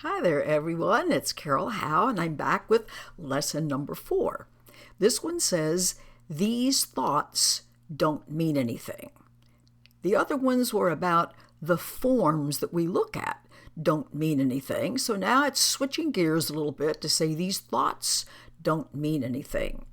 Hi there, everyone. It's Carol Howe, and I'm back with lesson number 4. This one says, these thoughts don't mean anything. The other ones were about the forms that we look at don't mean anything. So now it's switching gears a little bit to say these thoughts don't mean anything.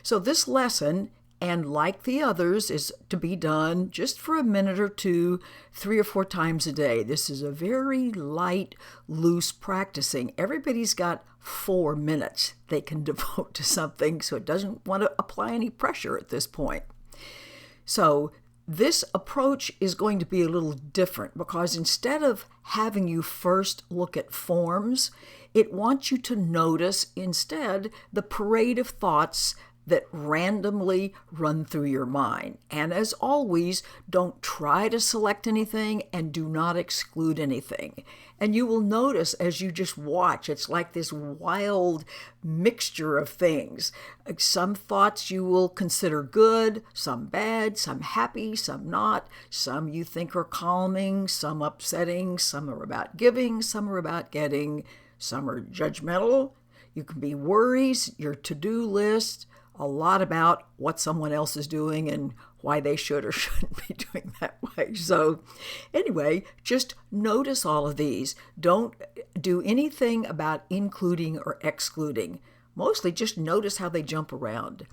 So this lesson, and like the others, is to be done just for a minute or two, 3 or 4 times a day. This is a very light, loose practicing. Everybody's got 4 minutes they can devote to something, so it doesn't want to apply any pressure at this point. So this approach is going to be a little different because instead of having you first look at forms, it wants you to notice instead the parade of thoughts that randomly run through your mind. And as always, don't try to select anything and do not exclude anything. And you will notice as you just watch, it's like this wild mixture of things. Some thoughts you will consider good, some bad, some happy, some not. Some you think are calming, some upsetting, some are about giving, some are about getting, some are judgmental. You can be worries, your to-do list, a lot about what someone else is doing and why they should or shouldn't be doing that way. So anyway, just notice all of these. Don't do anything about including or excluding. Mostly just notice how they jump around.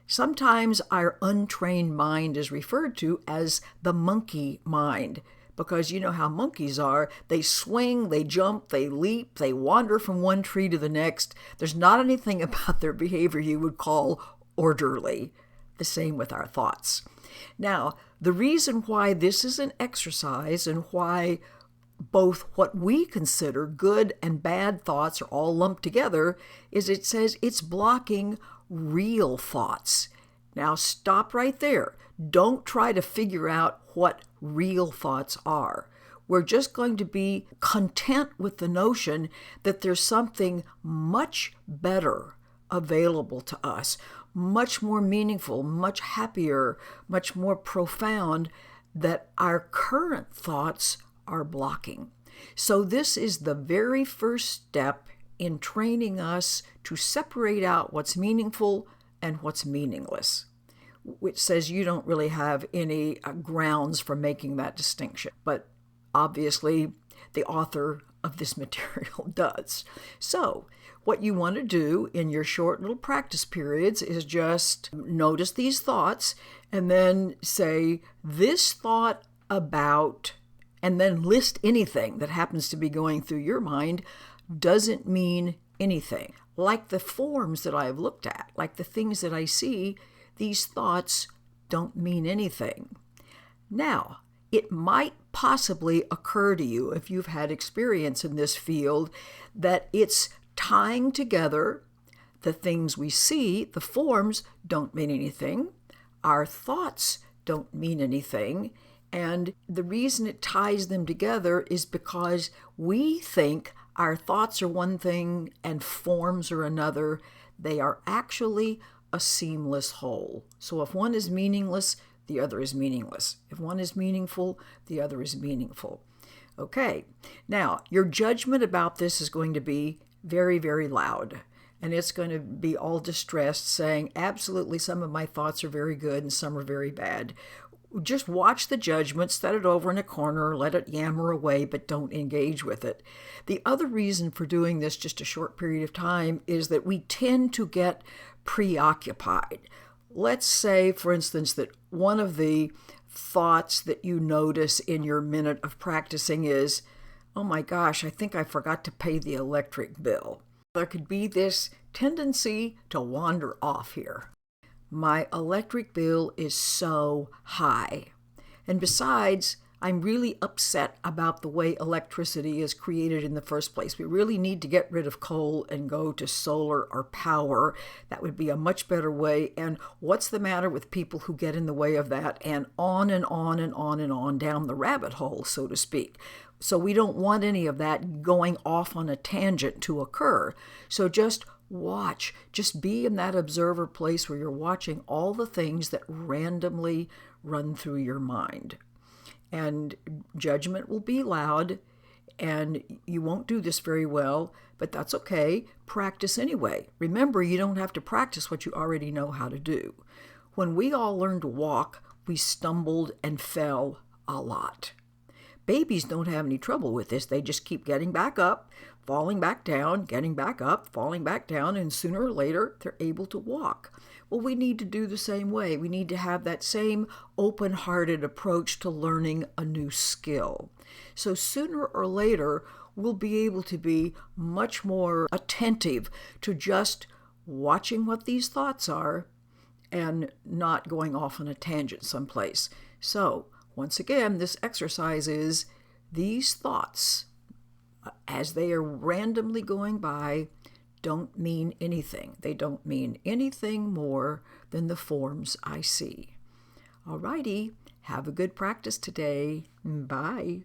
Sometimes our untrained mind is referred to as the monkey mind, because you know how monkeys are. They swing, they jump, they leap, they wander from one tree to the next. There's not anything about their behavior you would call orderly. The same with our thoughts. Now, the reason why this is an exercise and why both what we consider good and bad thoughts are all lumped together is it says it's blocking real thoughts. Now stop right there. Don't try to figure out what real thoughts are. We're just going to be content with the notion that there's something much better available to us, much more meaningful, much happier, much more profound that our current thoughts are blocking. So this is the very first step in training us to separate out what's meaningful and what's meaningless, which says you don't really have any grounds for making that distinction. But obviously, the author of this material does. So what you want to do in your short little practice periods is just notice these thoughts and then say, this thought about, and then list anything that happens to be going through your mind doesn't mean anything. Like the forms that I've looked at, like the things that I see, these thoughts don't mean anything. Now, it might possibly occur to you, if you've had experience in this field, that it's tying together the things we see. The forms don't mean anything. Our thoughts don't mean anything. And the reason it ties them together is because we think our thoughts are one thing and forms are another. They are actually a seamless whole. So if one is meaningless, the other is meaningless. If one is meaningful, the other is meaningful. Okay, now your judgment about this is going to be very, very loud. And it's going to be all distressed, saying, absolutely, some of my thoughts are very good and some are very bad. Just watch the judgment, set it over in a corner, let it yammer away, but don't engage with it. The other reason for doing this just a short period of time is that we tend to get preoccupied. Let's say, for instance, that one of the thoughts that you notice in your minute of practicing is, oh my gosh, I think I forgot to pay the electric bill. There could be this tendency to wander off here. My electric bill is so high. And besides, I'm really upset about the way electricity is created in the first place. We really need to get rid of coal and go to solar or power. That would be a much better way. And what's the matter with people who get in the way of that? And on and on and on and on down the rabbit hole, so to speak. So we don't want any of that going off on a tangent to occur. So just watch. Just be in that observer place where you're watching all the things that randomly run through your mind. And judgment will be loud, and you won't do this very well, but that's okay. Practice anyway. Remember, you don't have to practice what you already know how to do. When we all learned to walk, we stumbled and fell a lot. Babies don't have any trouble with this. They just keep getting back up, falling back down, getting back up, falling back down, and sooner or later they're able to walk. Well, we need to do the same way. We need to have that same open-hearted approach to learning a new skill. So sooner or later, we'll be able to be much more attentive to just watching what these thoughts are and not going off on a tangent someplace. So, once again, this exercise is these thoughts, as they are randomly going by, don't mean anything. They don't mean anything more than the forms I see. Alrighty, have a good practice today. Bye.